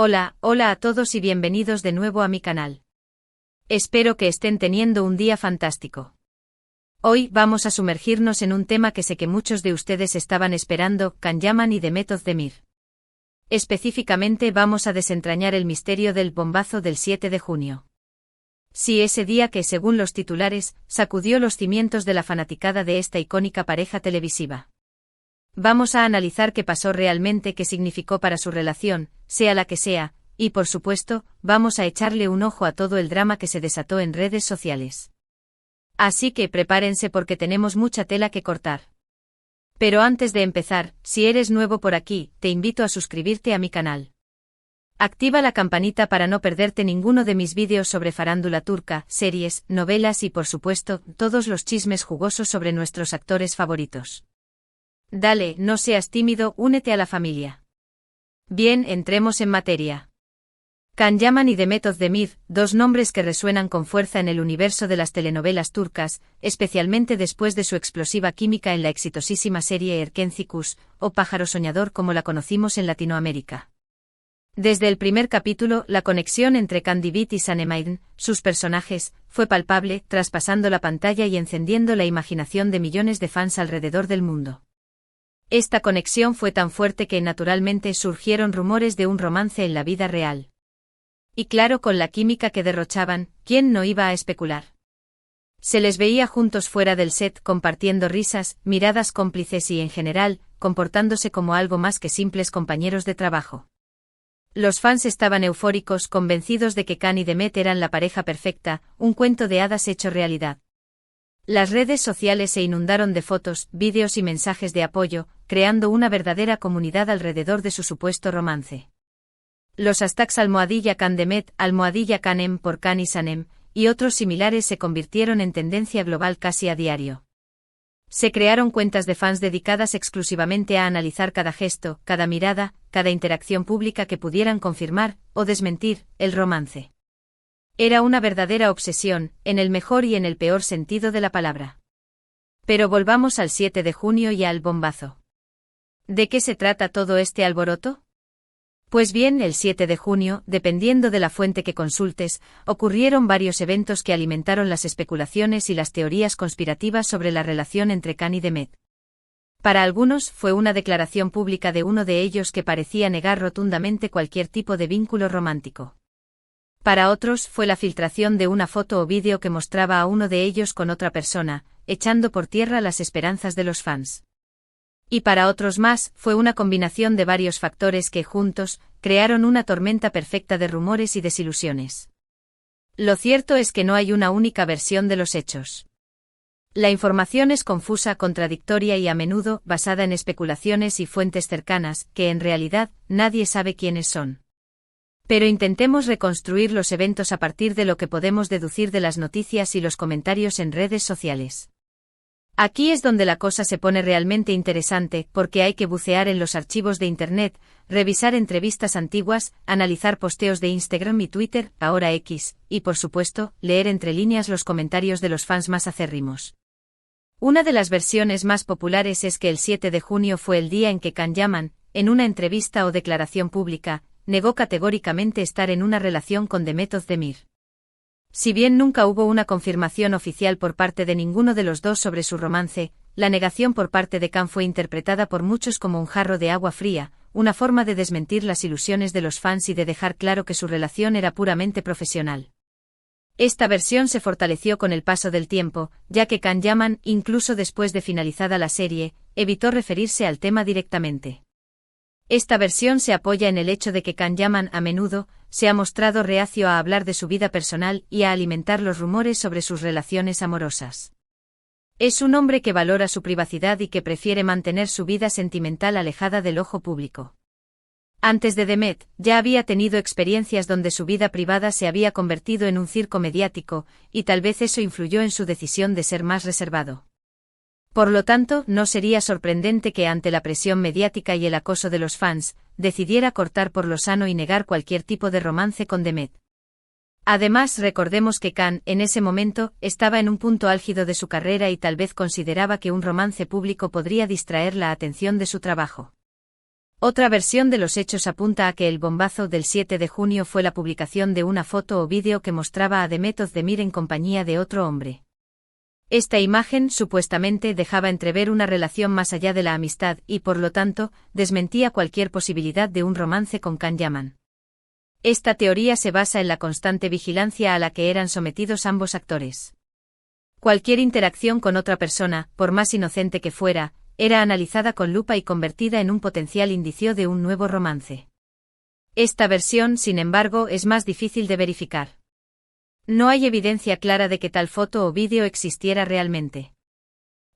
Hola a todos y bienvenidos de nuevo a mi canal. Espero que estén teniendo un día fantástico. Hoy vamos a sumergirnos en un tema que sé que muchos de ustedes estaban esperando, Can Yaman y Demet Özdemir. Específicamente vamos a desentrañar el misterio del bombazo del 7 de junio. Sí, ese día que, según los titulares, sacudió los cimientos de la fanaticada de esta icónica pareja televisiva. Vamos a analizar qué pasó realmente, qué significó para su relación, sea la que sea, y por supuesto, vamos a echarle un ojo a todo el drama que se desató en redes sociales. Así que prepárense porque tenemos mucha tela que cortar. Pero antes de empezar, si eres nuevo por aquí, te invito a suscribirte a mi canal. Activa la campanita para no perderte ninguno de mis vídeos sobre farándula turca, series, novelas y por supuesto, todos los chismes jugosos sobre nuestros actores favoritos. Dale, no seas tímido, únete a la familia. Bien, entremos en materia. Can Yaman y Demet Özdemir, dos nombres que resuenan con fuerza en el universo de las telenovelas turcas, especialmente después de su explosiva química en la exitosísima serie Erkenci Kuş, o Pájaro Soñador como la conocimos en Latinoamérica. Desde el primer capítulo, la conexión entre Can Divit y Sanem, sus personajes, fue palpable, traspasando la pantalla y encendiendo la imaginación de millones de fans alrededor del mundo. Esta conexión fue tan fuerte que naturalmente surgieron rumores de un romance en la vida real. Y claro, con la química que derrochaban, ¿quién no iba a especular? Se les veía juntos fuera del set, compartiendo risas, miradas cómplices y en general, comportándose como algo más que simples compañeros de trabajo. Los fans estaban eufóricos, convencidos de que Can y Demet eran la pareja perfecta, un cuento de hadas hecho realidad. Las redes sociales se inundaron de fotos, vídeos y mensajes de apoyo, creando una verdadera comunidad alrededor de su supuesto romance. Los hashtags #CanDemet, #Canem por Can y Sanem, y otros similares se convirtieron en tendencia global casi a diario. Se crearon cuentas de fans dedicadas exclusivamente a analizar cada gesto, cada mirada, cada interacción pública que pudieran confirmar, o desmentir, el romance. Era una verdadera obsesión, en el mejor y en el peor sentido de la palabra. Pero volvamos al 7 de junio y al bombazo. ¿De qué se trata todo este alboroto? Pues bien, el 7 de junio, dependiendo de la fuente que consultes, ocurrieron varios eventos que alimentaron las especulaciones y las teorías conspirativas sobre la relación entre Can y Demet. Para algunos, fue una declaración pública de uno de ellos que parecía negar rotundamente cualquier tipo de vínculo romántico. Para otros, fue la filtración de una foto o vídeo que mostraba a uno de ellos con otra persona, echando por tierra las esperanzas de los fans. Y para otros más, fue una combinación de varios factores que, juntos, crearon una tormenta perfecta de rumores y desilusiones. Lo cierto es que no hay una única versión de los hechos. La información es confusa, contradictoria y a menudo basada en especulaciones y fuentes cercanas, que en realidad, nadie sabe quiénes son. Pero intentemos reconstruir los eventos a partir de lo que podemos deducir de las noticias y los comentarios en redes sociales. Aquí es donde la cosa se pone realmente interesante, porque hay que bucear en los archivos de Internet, revisar entrevistas antiguas, analizar posteos de Instagram y Twitter, ahora X, y por supuesto, leer entre líneas los comentarios de los fans más acérrimos. Una de las versiones más populares es que el 7 de junio fue el día en que Can Yaman, en una entrevista o declaración pública, negó categóricamente estar en una relación con Demet Özdemir. Si bien nunca hubo una confirmación oficial por parte de ninguno de los dos sobre su romance, la negación por parte de Can fue interpretada por muchos como un jarro de agua fría, una forma de desmentir las ilusiones de los fans y de dejar claro que su relación era puramente profesional. Esta versión se fortaleció con el paso del tiempo, ya que Can Yaman, incluso después de finalizada la serie, evitó referirse al tema directamente. Esta versión se apoya en el hecho de que Can Yaman a menudo se ha mostrado reacio a hablar de su vida personal y a alimentar los rumores sobre sus relaciones amorosas. Es un hombre que valora su privacidad y que prefiere mantener su vida sentimental alejada del ojo público. Antes de Demet, ya había tenido experiencias donde su vida privada se había convertido en un circo mediático, y tal vez eso influyó en su decisión de ser más reservado. Por lo tanto, no sería sorprendente que ante la presión mediática y el acoso de los fans, decidiera cortar por lo sano y negar cualquier tipo de romance con Demet. Además, recordemos que Can, en ese momento, estaba en un punto álgido de su carrera y tal vez consideraba que un romance público podría distraer la atención de su trabajo. Otra versión de los hechos apunta a que el bombazo del 7 de junio fue la publicación de una foto o vídeo que mostraba a Demet Özdemir en compañía de otro hombre. Esta imagen supuestamente dejaba entrever una relación más allá de la amistad y, por lo tanto, desmentía cualquier posibilidad de un romance con Can Yaman. Esta teoría se basa en la constante vigilancia a la que eran sometidos ambos actores. Cualquier interacción con otra persona, por más inocente que fuera, era analizada con lupa y convertida en un potencial indicio de un nuevo romance. Esta versión, sin embargo, es más difícil de verificar. No hay evidencia clara de que tal foto o vídeo existiera realmente.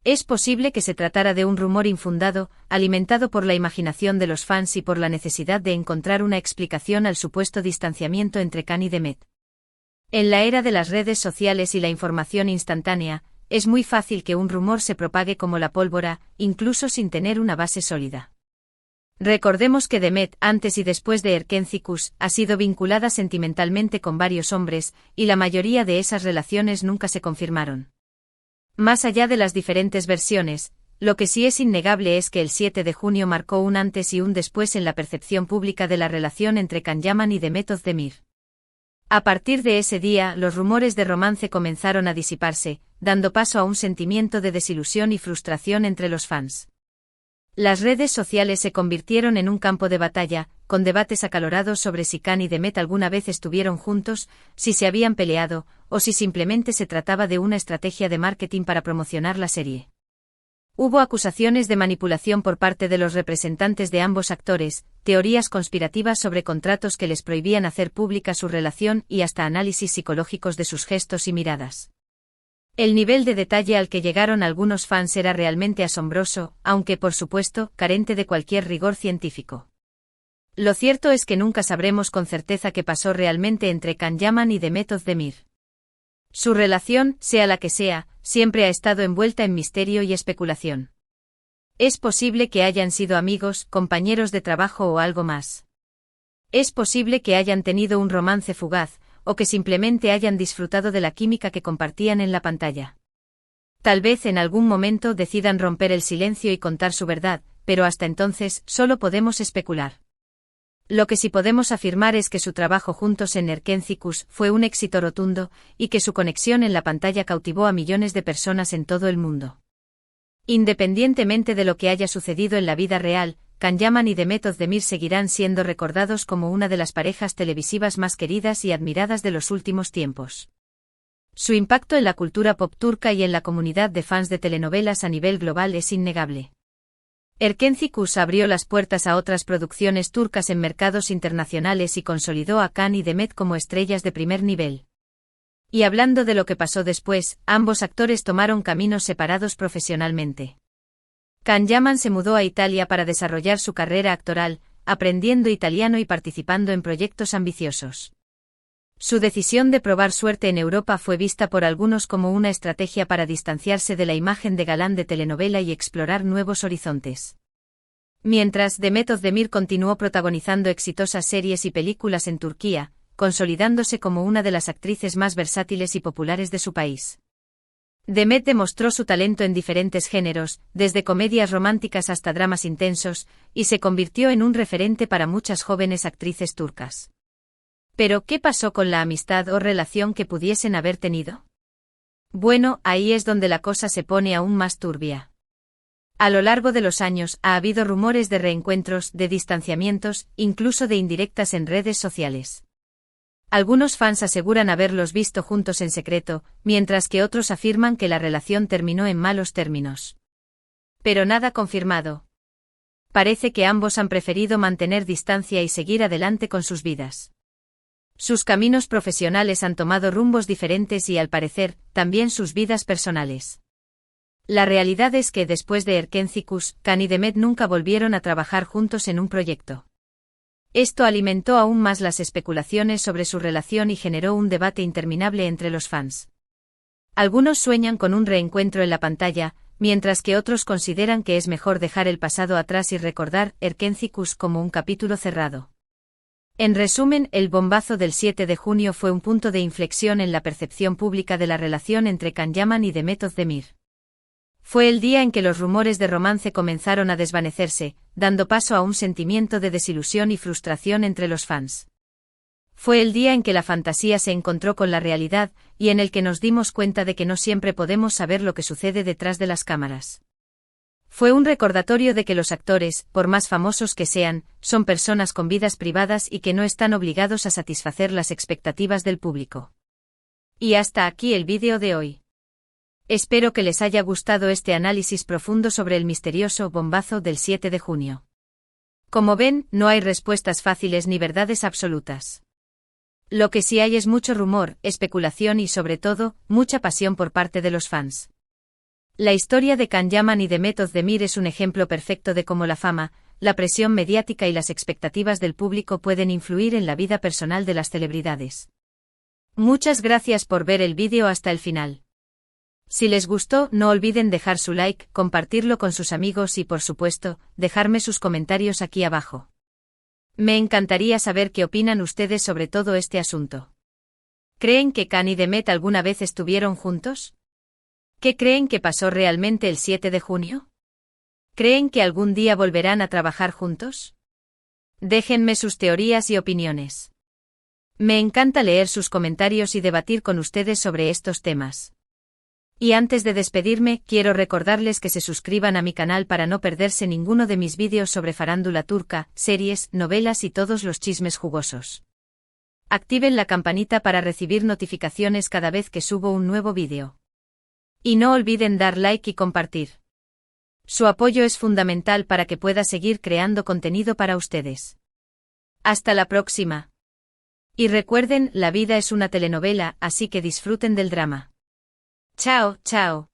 Es posible que se tratara de un rumor infundado, alimentado por la imaginación de los fans y por la necesidad de encontrar una explicación al supuesto distanciamiento entre Can y Demet. En la era de las redes sociales y la información instantánea, es muy fácil que un rumor se propague como la pólvora, incluso sin tener una base sólida. Recordemos que Demet, antes y después de Erkenci-Kuş, ha sido vinculada sentimentalmente con varios hombres, y la mayoría de esas relaciones nunca se confirmaron. Más allá de las diferentes versiones, lo que sí es innegable es que el 7 de junio marcó un antes y un después en la percepción pública de la relación entre Can Yaman y Demet Özdemir. A partir de ese día, los rumores de romance comenzaron a disiparse, dando paso a un sentimiento de desilusión y frustración entre los fans. Las redes sociales se convirtieron en un campo de batalla, con debates acalorados sobre si Can y Demet alguna vez estuvieron juntos, si se habían peleado, o si simplemente se trataba de una estrategia de marketing para promocionar la serie. Hubo acusaciones de manipulación por parte de los representantes de ambos actores, teorías conspirativas sobre contratos que les prohibían hacer pública su relación y hasta análisis psicológicos de sus gestos y miradas. El nivel de detalle al que llegaron algunos fans era realmente asombroso, aunque por supuesto, carente de cualquier rigor científico. Lo cierto es que nunca sabremos con certeza qué pasó realmente entre Can Yaman y Demet Özdemir. Su relación, sea la que sea, siempre ha estado envuelta en misterio y especulación. Es posible que hayan sido amigos, compañeros de trabajo o algo más. Es posible que hayan tenido un romance fugaz, o que simplemente hayan disfrutado de la química que compartían en la pantalla. Tal vez en algún momento decidan romper el silencio y contar su verdad, pero hasta entonces solo podemos especular. Lo que sí podemos afirmar es que su trabajo juntos en Erkenci-Kuş fue un éxito rotundo, y que su conexión en la pantalla cautivó a millones de personas en todo el mundo. Independientemente de lo que haya sucedido en la vida real, Can Yaman y Demet Özdemir seguirán siendo recordados como una de las parejas televisivas más queridas y admiradas de los últimos tiempos. Su impacto en la cultura pop turca y en la comunidad de fans de telenovelas a nivel global es innegable. Erkenci-Kuş abrió las puertas a otras producciones turcas en mercados internacionales y consolidó a Can y Demet como estrellas de primer nivel. Y hablando de lo que pasó después, ambos actores tomaron caminos separados profesionalmente. Can Yaman se mudó a Italia para desarrollar su carrera actoral, aprendiendo italiano y participando en proyectos ambiciosos. Su decisión de probar suerte en Europa fue vista por algunos como una estrategia para distanciarse de la imagen de galán de telenovela y explorar nuevos horizontes. Mientras Demet Özdemir continuó protagonizando exitosas series y películas en Turquía, consolidándose como una de las actrices más versátiles y populares de su país. Demet demostró su talento en diferentes géneros, desde comedias románticas hasta dramas intensos, y se convirtió en un referente para muchas jóvenes actrices turcas. Pero, ¿qué pasó con la amistad o relación que pudiesen haber tenido? Bueno, ahí es donde la cosa se pone aún más turbia. A lo largo de los años ha habido rumores de reencuentros, de distanciamientos, incluso de indirectas en redes sociales. Algunos fans aseguran haberlos visto juntos en secreto, mientras que otros afirman que la relación terminó en malos términos. Pero nada confirmado. Parece que ambos han preferido mantener distancia y seguir adelante con sus vidas. Sus caminos profesionales han tomado rumbos diferentes y, al parecer, también sus vidas personales. La realidad es que después de Erkenci-Kuş, Can y Demet nunca volvieron a trabajar juntos en un proyecto. Esto alimentó aún más las especulaciones sobre su relación y generó un debate interminable entre los fans. Algunos sueñan con un reencuentro en la pantalla, mientras que otros consideran que es mejor dejar el pasado atrás y recordar Erkenci-Kuş como un capítulo cerrado. En resumen, el bombazo del 7 de junio fue un punto de inflexión en la percepción pública de la relación entre Can Yaman y Demet Özdemir. Fue el día en que los rumores de romance comenzaron a desvanecerse, dando paso a un sentimiento de desilusión y frustración entre los fans. Fue el día en que la fantasía se encontró con la realidad, y en el que nos dimos cuenta de que no siempre podemos saber lo que sucede detrás de las cámaras. Fue un recordatorio de que los actores, por más famosos que sean, son personas con vidas privadas y que no están obligados a satisfacer las expectativas del público. Y hasta aquí el vídeo de hoy. Espero que les haya gustado este análisis profundo sobre el misterioso bombazo del 7 de junio. Como ven, no hay respuestas fáciles ni verdades absolutas. Lo que sí hay es mucho rumor, especulación y sobre todo, mucha pasión por parte de los fans. La historia de Can Yaman y de Method Demir es un ejemplo perfecto de cómo la fama, la presión mediática y las expectativas del público pueden influir en la vida personal de las celebridades. Muchas gracias por ver el vídeo hasta el final. Si les gustó, no olviden dejar su like, compartirlo con sus amigos y por supuesto, dejarme sus comentarios aquí abajo. Me encantaría saber qué opinan ustedes sobre todo este asunto. ¿Creen que Can y Demet alguna vez estuvieron juntos? ¿Qué creen que pasó realmente el 7 de junio? ¿Creen que algún día volverán a trabajar juntos? Déjenme sus teorías y opiniones. Me encanta leer sus comentarios y debatir con ustedes sobre estos temas. Y antes de despedirme, quiero recordarles que se suscriban a mi canal para no perderse ninguno de mis vídeos sobre farándula turca, series, novelas y todos los chismes jugosos. Activen la campanita para recibir notificaciones cada vez que subo un nuevo vídeo. Y no olviden dar like y compartir. Su apoyo es fundamental para que pueda seguir creando contenido para ustedes. Hasta la próxima. Y recuerden, la vida es una telenovela, así que disfruten del drama. Chao, chao.